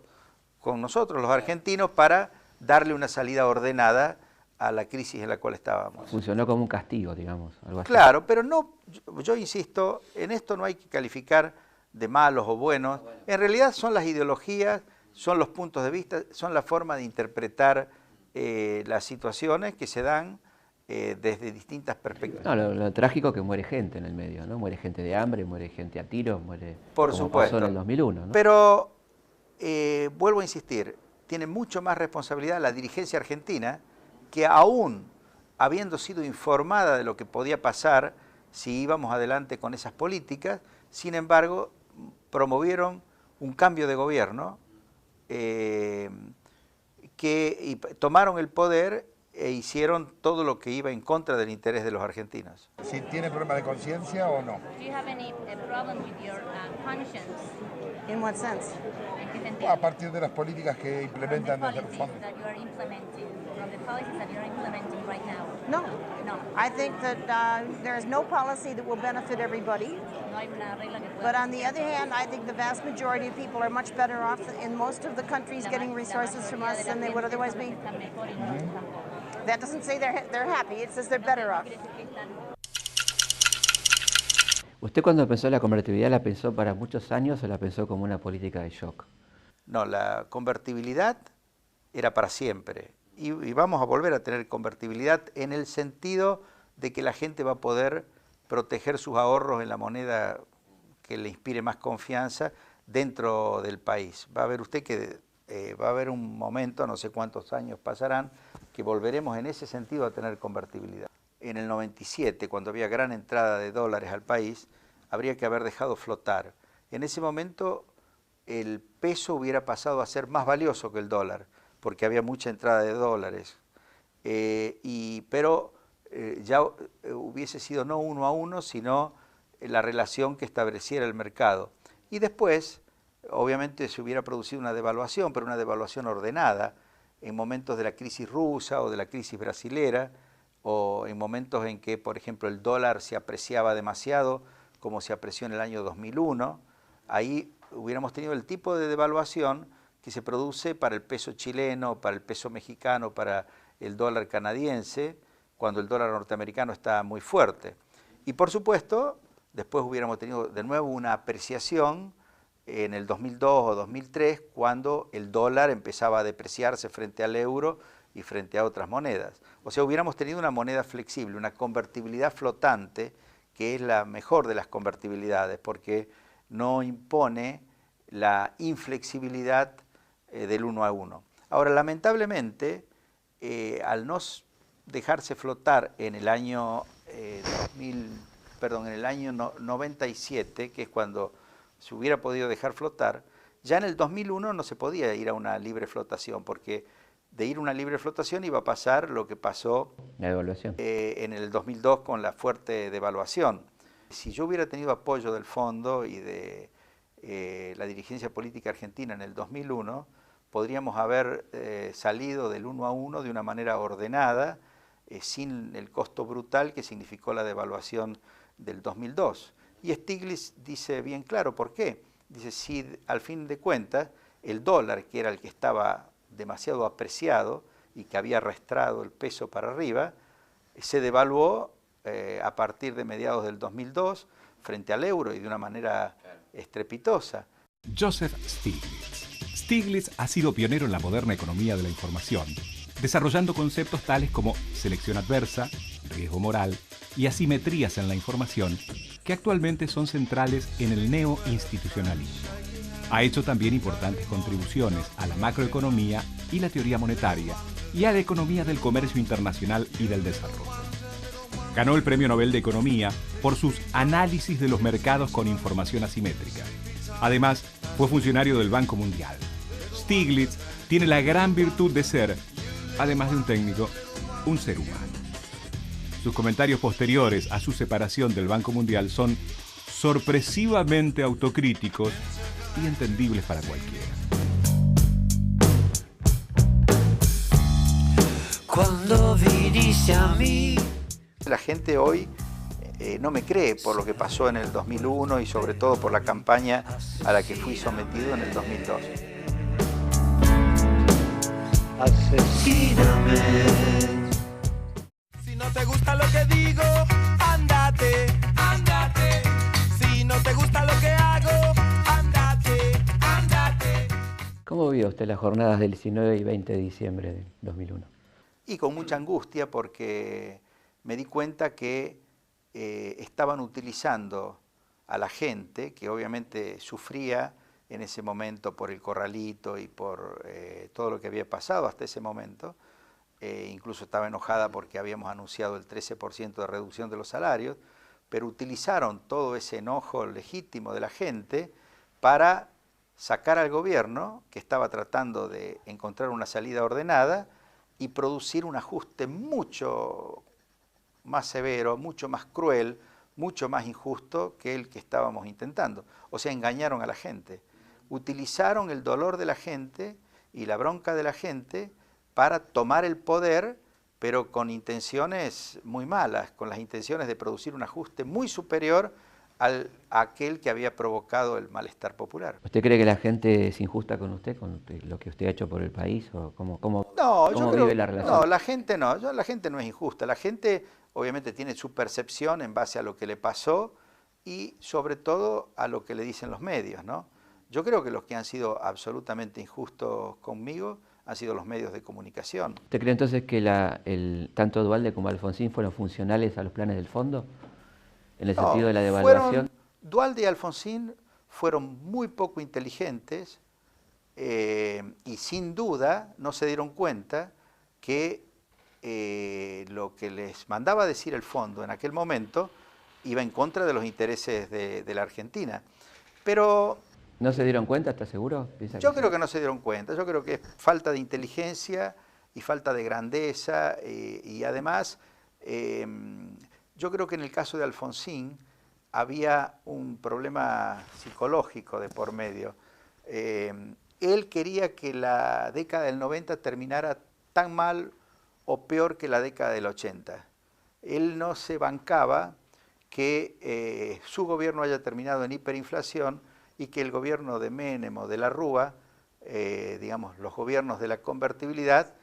S5: con nosotros, los argentinos, para darle una salida ordenada a la crisis en la cual estábamos.
S2: Funcionó como un castigo, digamos, algo así.
S5: Claro, pero no, yo insisto, en esto no hay que calificar de malos o buenos. En realidad son las ideologías, son los puntos de vista, son la forma de interpretar las situaciones que se dan desde distintas perspectivas.
S2: No, lo trágico es que muere gente en el medio, ¿no? Muere gente de hambre, muere gente a tiros, muere
S5: Por
S2: como
S5: supuesto.
S2: pasó en el 2001, ¿no?
S5: Pero, vuelvo a insistir, tiene mucho más responsabilidad la dirigencia argentina, que aún habiendo sido informada de lo que podía pasar si íbamos adelante con esas políticas, sin embargo, promovieron un cambio de gobierno y tomaron el poder e hicieron todo lo que iba en contra del interés de los argentinos.
S17: ¿Si tiene problema de conciencia o no?
S18: Do you have any problem with your conscience? In what sense?
S17: A partir de las políticas que implementan desde el fondo.
S18: No, no. I think that there is no policy that will benefit everybody. But on the other hand, I think the vast majority of people are much better off in most of the countries getting resources from us than they would otherwise be. That doesn't say they're happy, it says they're better off.
S2: ¿Usted cuando pensó la convertibilidad la pensó para muchos años o la pensó como una política de shock?
S5: No, la convertibilidad era para siempre. Y vamos a volver a tener convertibilidad en el sentido de que la gente va a poder proteger sus ahorros en la moneda que le inspire más confianza dentro del país. Va a ver usted que va a haber un momento, no sé cuántos años pasarán, que volveremos en ese sentido a tener convertibilidad. En el 97, cuando había gran entrada de dólares al país, habría que haber dejado flotar. En ese momento el peso hubiera pasado a ser más valioso que el dólar, porque había mucha entrada de dólares. Pero ya hubiese sido no 1 a 1, sino la relación que estableciera el mercado. Y después, obviamente, se hubiera producido una devaluación, pero una devaluación ordenada, en momentos de la crisis rusa o de la crisis brasilera, o en momentos en que, por ejemplo, el dólar se apreciaba demasiado, como se apreció en el año 2001, ahí hubiéramos tenido el tipo de devaluación que se produce para el peso chileno, para el peso mexicano, para el dólar canadiense, cuando el dólar norteamericano está muy fuerte. Y por supuesto, después hubiéramos tenido de nuevo una apreciación en el 2002 o 2003, cuando el dólar empezaba a depreciarse frente al euro y frente a otras monedas. O sea, hubiéramos tenido una moneda flexible, una convertibilidad flotante, que es la mejor de las convertibilidades, porque no impone la inflexibilidad del 1 a 1. Ahora, lamentablemente, al no dejarse flotar en el año 97, que es cuando se hubiera podido dejar flotar, ya en el 2001 no se podía ir a una libre flotación, porque de ir a una libre flotación iba a pasar lo que pasó
S2: la devaluación.
S5: En el 2002 con la fuerte devaluación. Si yo hubiera tenido apoyo del fondo y de la dirigencia política argentina en el 2001, podríamos haber salido del 1 a 1 de una manera ordenada, sin el costo brutal que significó la devaluación del 2002. Y Stiglitz dice bien claro por qué. Dice, si al fin de cuentas el dólar, que era el que estaba demasiado apreciado y que había arrastrado el peso para arriba, se devaluó a partir de mediados del 2002 frente al euro y de una manera estrepitosa.
S6: Joseph Stiglitz. Stiglitz ha sido pionero en la moderna economía de la información, desarrollando conceptos tales como selección adversa, riesgo moral y asimetrías en la información que actualmente son centrales en el neoinstitucionalismo. Ha hecho también importantes contribuciones a la macroeconomía y la teoría monetaria y a la economía del comercio internacional y del desarrollo. Ganó el Premio Nobel de Economía por sus análisis de los mercados con información asimétrica. Además, fue funcionario del Banco Mundial. Stiglitz tiene la gran virtud de ser, además de un técnico, un ser humano. Sus comentarios posteriores a su separación del Banco Mundial son sorpresivamente autocríticos y entendibles para cualquiera.
S7: Cuando viniste a mí.
S5: La gente hoy no me cree por lo que pasó en el 2001 y sobre todo por la campaña a la que fui sometido en el 2002.
S7: Asesíname. Si no te gusta lo que digo, ándate, ándate. Si no te gusta lo que hago, ándate, ándate.
S2: ¿Cómo vio usted las jornadas del 19 y 20 de diciembre de 2001?
S5: Y con mucha angustia porque me di cuenta que estaban utilizando a la gente, que obviamente sufría en ese momento por el corralito y por todo lo que había pasado hasta ese momento. Incluso estaba enojada porque habíamos anunciado el 13% de reducción de los salarios, pero utilizaron todo ese enojo legítimo de la gente para sacar al gobierno, que estaba tratando de encontrar una salida ordenada, y producir un ajuste mucho más severo, mucho más cruel, mucho más injusto que el que estábamos intentando. O sea, engañaron a la gente. Utilizaron el dolor de la gente y la bronca de la gente para tomar el poder, pero con intenciones muy malas, con las intenciones de producir un ajuste muy superior a aquel que había provocado el malestar popular.
S2: ¿Usted cree que la gente es injusta con usted lo que usted ha hecho por el país? ¿O cómo vive la relación?
S5: No, la gente no, la gente no es injusta. La gente obviamente tiene su percepción en base a lo que le pasó y sobre todo a lo que le dicen los medios, ¿no? Yo creo que los que han sido absolutamente injustos conmigo han sido los medios de comunicación.
S2: ¿Usted cree entonces que tanto Duhalde como Alfonsín fueron funcionales a los planes del fondo? En el sentido de la devaluación.
S5: Duhalde y Alfonsín fueron muy poco inteligentes y sin duda no se dieron cuenta que lo que les mandaba decir el fondo en aquel momento iba en contra de los intereses de la Argentina. Pero
S2: ¿no se dieron cuenta, está seguro?
S5: Yo creo que no se dieron cuenta, yo creo que es falta de inteligencia y falta de grandeza y además yo creo que en el caso de Alfonsín había un problema psicológico de por medio. Él quería que la década del 90 terminara tan mal o peor que la década del 80. Él no se bancaba que su gobierno haya terminado en hiperinflación y que el gobierno de Menem o de la Rúa, digamos, los gobiernos de la convertibilidad,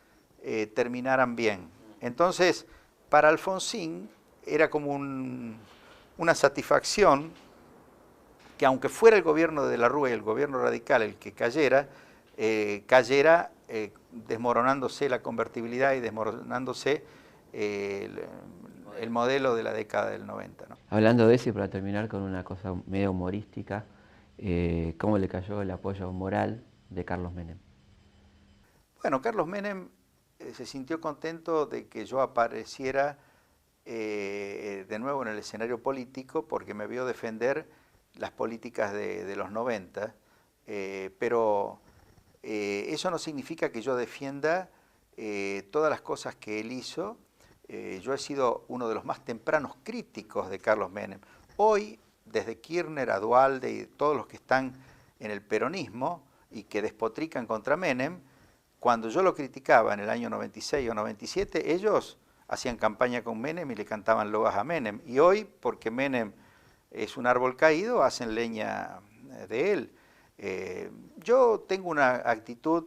S5: terminaran bien. Entonces, para Alfonsín era como una satisfacción que aunque fuera el gobierno de la Rúa y el gobierno radical el que cayera, desmoronándose la convertibilidad y desmoronándose el modelo de la década del 90, ¿no?
S2: Hablando de eso y para terminar con una cosa medio humorística, ¿cómo le cayó el apoyo moral de Carlos Menem?
S5: Bueno, Carlos Menem se sintió contento de que yo apareciera de nuevo en el escenario político porque me vio defender las políticas de los 90, pero eso no significa que yo defienda todas las cosas que él hizo. Yo he sido uno de los más tempranos críticos de Carlos Menem. Hoy, desde Kirchner a Duhalde y todos los que están en el peronismo y que despotrican contra Menem, cuando yo lo criticaba en el año 96 o 97, ellos hacían campaña con Menem y le cantaban loas a Menem. Y hoy, porque Menem es un árbol caído, hacen leña de él. Yo tengo una actitud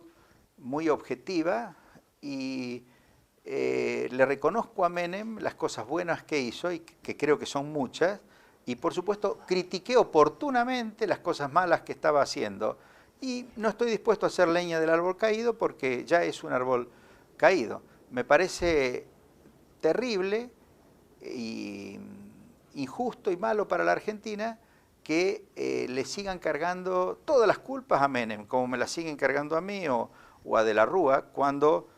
S5: muy objetiva y le reconozco a Menem las cosas buenas que hizo y que creo que son muchas, y por supuesto critiqué oportunamente las cosas malas que estaba haciendo y no estoy dispuesto a hacer leña del árbol caído porque ya es un árbol caído. Me parece terrible injusto y malo para la Argentina que le sigan cargando todas las culpas a Menem, como me las siguen cargando a mí o a De la Rúa, cuando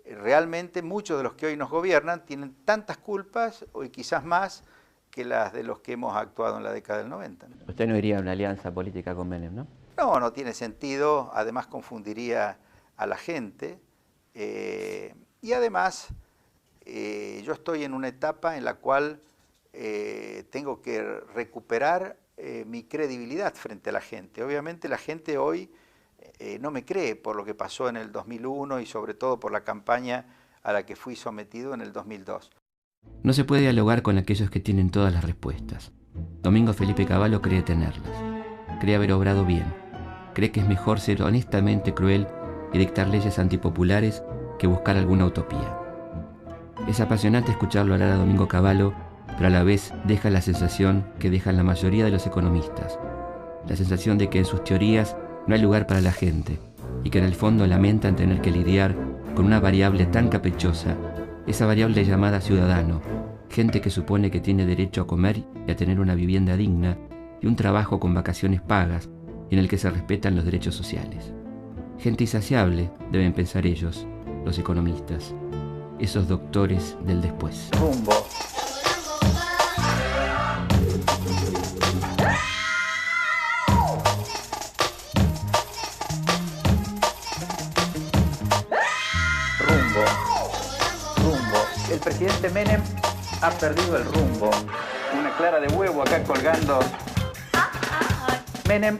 S5: realmente muchos de los que hoy nos gobiernan tienen tantas culpas, o quizás más, que las de los que hemos actuado en la década del 90.
S2: Usted no iría a una alianza política con Menem, ¿no?
S5: No, no tiene sentido, además confundiría a la gente, y además yo estoy en una etapa en la cual tengo que recuperar mi credibilidad frente a la gente. Obviamente la gente hoy no me cree por lo que pasó en el 2001 y sobre todo por la campaña a la que fui sometido en el 2002.
S2: No se puede dialogar con aquellos que tienen todas las respuestas. Domingo Felipe Cavallo cree tenerlas. Cree haber obrado bien. Cree que es mejor ser honestamente cruel y dictar leyes antipopulares que buscar alguna utopía. Es apasionante escucharlo hablar a Domingo Cavallo, pero a la vez deja la sensación que dejan la mayoría de los economistas. La sensación de que en sus teorías no hay lugar para la gente y que en el fondo lamentan tener que lidiar con una variable tan caprichosa, esa variable llamada ciudadano, gente que supone que tiene derecho a comer y a tener una vivienda digna y un trabajo con vacaciones pagas y en el que se respetan los derechos sociales. Gente insaciable, deben pensar ellos, los economistas, esos doctores del después.
S5: Rumbo. El presidente Menem ha perdido el rumbo. Una clara de huevo acá colgando. Menem.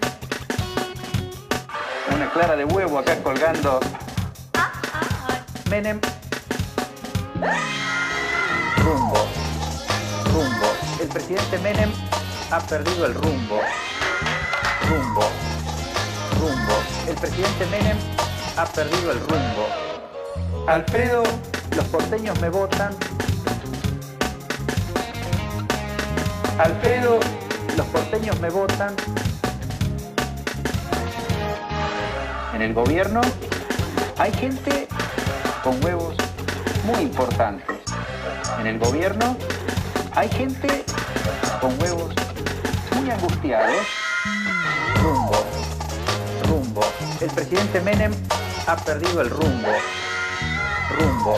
S5: Una clara de huevo acá colgando. Menem. Rumbo. Rumbo. El presidente Menem ha perdido el rumbo. Rumbo. Rumbo. El presidente Menem ha perdido el rumbo. Alfredo. Los porteños me votan. Alfredo, los porteños me votan. En el gobierno hay gente con huevos muy importantes. En el gobierno hay gente con huevos muy angustiados. Rumbo, rumbo. El presidente Menem ha perdido el rumbo. Rumbo.